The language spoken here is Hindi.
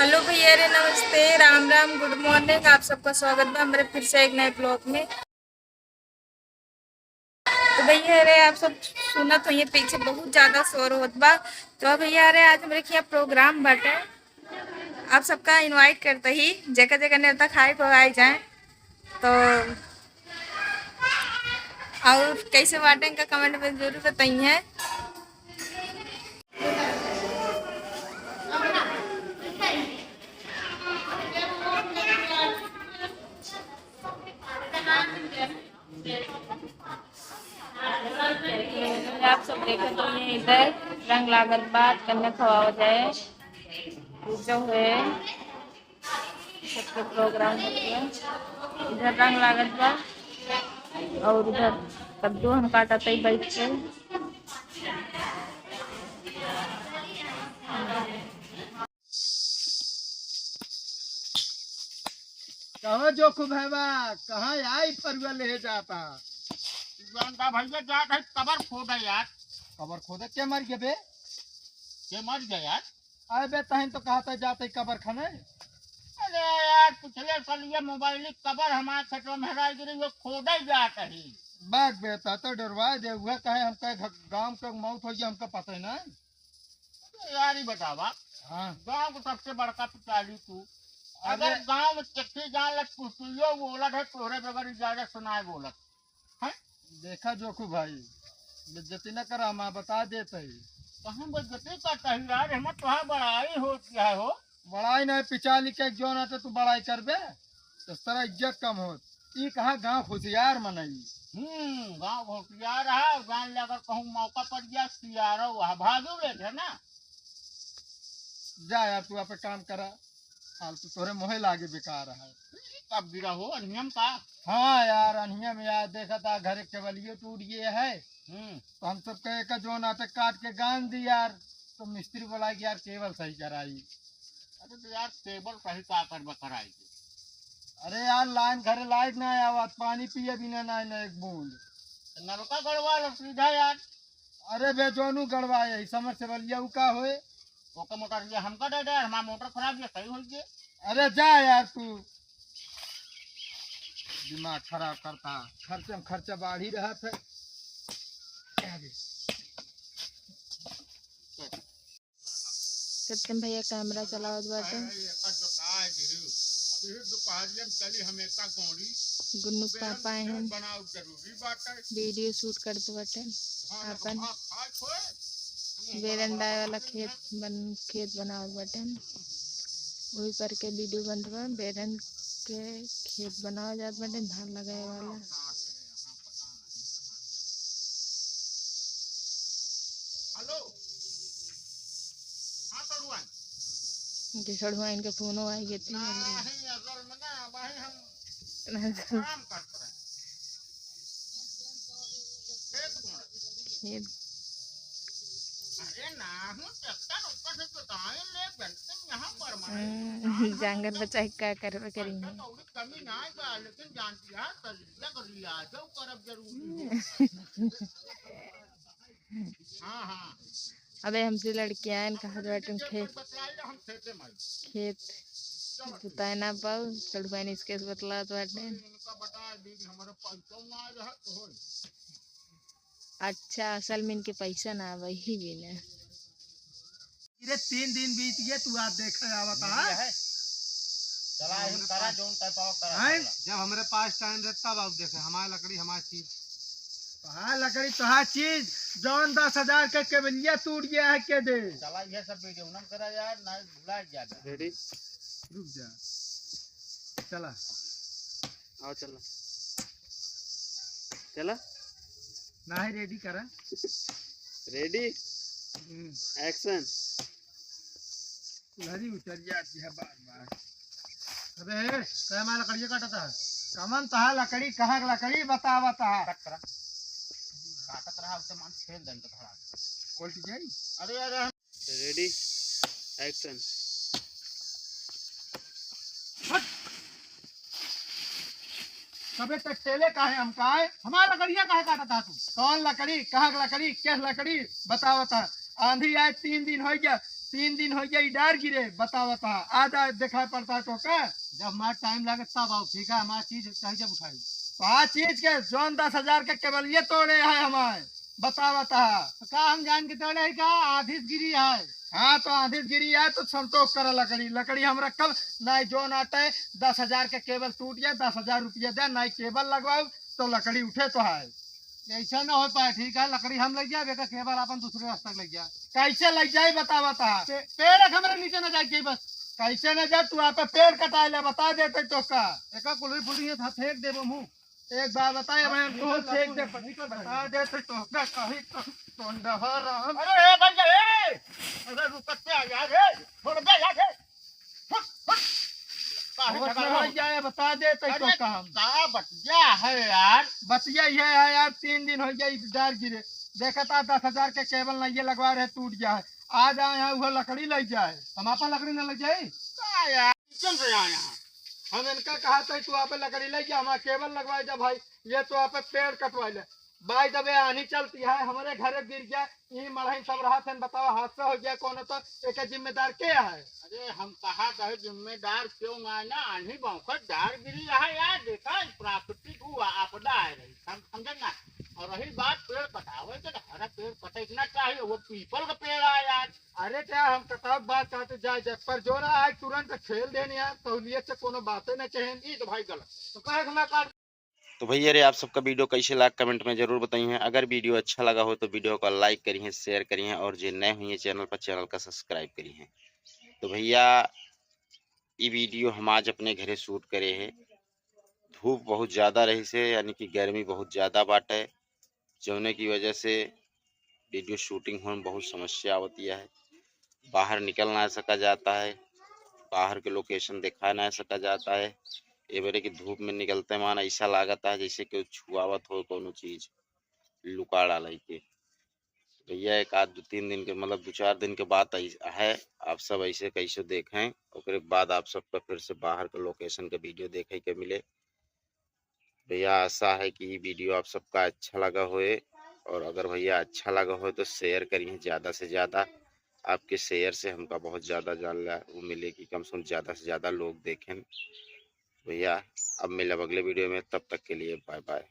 हेलो भैया रे, नमस्ते, राम राम, गुड मॉर्निंग। आप सबका स्वागत है हमारे फिर से एक नए ब्लॉग में। तो भैया रे, आप सब सुनत हो, ये पीछे बहुत ज्यादा शोर होत बा। तो भैया रे, आज हमारे यहाँ प्रोग्राम बाटे। आप सबका इनवाइट करते ही जगह जगह न्योता खाए को आए जाए। तो और कैसे बांटे का कमेंट में जरूर बताइए। आप सब देखे तो ये इधर रंग लागत बात करने खवा जाए जो है सबके प्रोग्राम होते हैं। इधर रंग लागत बा और उधर कद्दू हम काटते ही बैठ के। कहो जो खूब है बा कहाँ आई फरुआ ले जाता जानता भैया जात है कबर खोदा यार। कबर खोदे के मर गए बे के मर गया यार। अरे बे तहन तो कहता जाते कबर खाने। अरे यार पिछले साल ये मोबाइल कबर हमारे खेतों में हेराई गिरी, वो खोदा ही जात है। बाग बेटा तो डरवा दे हुआ कहे हमका गांव के मौत हो गया हमका पता ही नहीं। यार ही बतावा, हाँ गांव को सबसे बड़का पिटाली तू। अरे अगर गांव में चिट्ठी जान लग कुछ बोलत है तोरे बगैर इजाजत सुनाए बोलत है। देखा जोखू भाई बेज्जती न करा माँ बता देते ही कहाँ बेइज्जती करता है यार, हमें तुहार बड़ाई होती है हो। बड़ाई नहीं पिछाली के जो ना तू बड़ाई करबे तो तेरा इज्जत कम हो। ई कहा गांव खुशियार मनई गांव होशियार है, जान ले अगर कहूँ मौका पड़ गया सियारो वहाँ भागू रहे थे ना। जा यार तू आप काम करा फालतू तोरे मोहे लागे बेकार है। कब गिरा हो नियम का। हाँ यार अनिया में यार देखा था घर केवलियो टूट गए है हम्म तो हम सब कहे का जो नाटक काट के गान दी यार तो मिस्त्री बोला कि यार केवल सही कराई। अरे तो यार टेबल सही का कर कराई थी। अरे यार लाइन घरे लाइट ना आवा पानी पिए बिना ना एक बूंद। नलका गड़वा लो सीधा यार। अरे बे जोनू गड़वाए समर से बलिया का होए। ओके मोटर ये हमका दे दे, हमारा मोटर खराब ये सही हो गई। अरे जा यार तू दिमाग खराब करता खर्चे में खर्चा बढ़ ही रहा था। सत्यम भैया कैमरा चलावत बाटे। गुन्नू पापा हैं वीडियो शूट करते बाटे। अपन बेरंडा वाला खेत बनावत बाटे, वही करके वीडियो बन रहा। बेरन के खेत बनावा जात बाटे, धान लगाए वाला। सड़ुआ इनके फोनो आई गए थे। जंगल बचा क्या कर करेंगे। अबे हमसे लड़कियां कहा बैठे खेत जुताए ना पाओ चढ़ुआ इसके बतला बाटे। अच्छा असल में इनके पैसा ना वही भी ना। 3 दिन बीत गए तू आज देख आवता है जब हमारे पास टाइम रहता बाबू देखे हमारी लकड़ी हमारी चीज हाँ लकड़ी तो हर चीज जौन 10,000 के केवलिया टूट गया है के दे। चला ये सब वीडियो ना करा यार, ना भुला ज्यादा। रेडी रुक जा चला आओ चला चला ना ही रेडी करा रेडी एक्शन। लड़ी उतर जाती है बार बार। अबे क्या मैं लकड़ी काटा था कमन तहा लकड़ी कहाँ लकड़ी बतावा तहा काटत रहा उसे मान छेद दंड खड़ा उल्ट जाई। अरे अरे रेडी एक्शन। कबे तक टेले काहे हम काहे हमारा लकड़ियां काहे काटा था तू कौन लकड़ी कहाँ लकड़ी क्या लकड़ी बतावा था। आंधी आए 3 दिन हो गया 3 दिन हो गया डर गिरे बता बता आज देखा पड़ता है तो का जब हमारा टाइम लगे तब आओ ठीक है हमारी चीज चाहिए जब उठाई तो हाँ चीज के जोन 10,000 के केवल ये तोड़े है हमारे बता बता तो का हम जान के तोड़े है का आधी गिरी है हाँ तो आधी गिरी है तो संतोष करा लकड़ी लकड़ी हमरा कब नहीं जोन आटे 10,000 के केबल टूट गया 10,000 रुपया दे नहीं केबल लगवाओ तो लकड़ी उठे तो है ऐसा ना हो पाए ठीक है लकड़ी हम लग जाए बेटा केबल अपन दूसरे रास्ते लग जा कैसे लग जाए बता बता पेड़ हमारे नीचे न जाए बस कैसे न जा तू आप पेड़ कटा ले बता देते तो का एक कुल्ही फुली था फेंक दे मुंह एक बार बताए मैं तो फेंक दे बता देते तो का कहीं तो डहर अरे बन जा अरे रुकते आ यार छोड़ दे यार जाए बता देते तो काम का बतिया है यार बतिया ये है यार 3 दिन हो गया डर गिरे देखा था 10,000 के केबल नहीं ये लगवा रहे टूट गया है आज आए यहाँ वो लकड़ी लग जाए हम आप लकड़ी न लग जाए यार चल रहा है यहाँ हम इनका कहा था तू आप लकड़ी ले गया हमारा केबल लगवाए जा भाई ये तो आप पेड़ कटवा ले भाई जब ये आनी चलती है हमारे घर गिर गया ये मढ़ई सब रहा था बताओ हादसा हो गया कौन तो एक जिम्मेदार क्या है अरे हम कहा गए जिम्मेदार क्यों आए ना आनी बौखत डार गिरी रहा यार देखा प्राकृतिक हुआ आपदा है रही समझे ना और रही बात पेड़ कटावे तो हरा पेड़ कटना चाहिए वो पीपल का पेड़ है यार अरे क्या हम कटाव बात कहते जाए पर जो ना आज तुरंत खेल देने यार सहूलियत से कोनो बातें न चाहिए तो भाई गलत तो कहे मैं काट तो भैया अरे आप सबका वीडियो कैसे लगा कमेंट में जरूर बताइए। अगर वीडियो अच्छा लगा हो तो वीडियो को लाइक करिए शेयर करिए और जो नए हुए चैनल पर चैनल का सब्सक्राइब करिए। तो भैया ये वीडियो हम आज अपने घरे शूट करे हैं। धूप बहुत ज़्यादा रही से यानी कि गर्मी बहुत ज़्यादा बाट है जोने की वजह से वीडियो शूटिंग होने में बहुत समस्या होती है। बाहर निकल ना सका जाता है बाहर के लोकेशन दिखा ना सका जाता है ये बेरे की धूप में निकलते मान ऐसा लागता है जैसे कि छुआवत हो कोनो चीज लुका डाल के। भैया एक आध 2-3 दिन के मतलब 2-4 दिन के बाद है आप सब ऐसे कैसे देखें उसके बाद आप सबका फिर से बाहर के लोकेशन के वीडियो देखे के मिले। भैया आशा है कि ये वीडियो आप सबका अच्छा लगा होए और अगर भैया अच्छा लगा हो तो शेयर करिए ज़्यादा से ज़्यादा। आपके शेयर से हमका बहुत ज़्यादा जानना वो मिलेगी कम से कम ज़्यादा से ज़्यादा लोग देखें। भैया अब मिलब अगले वीडियो में तब तक के लिए बाय बाय।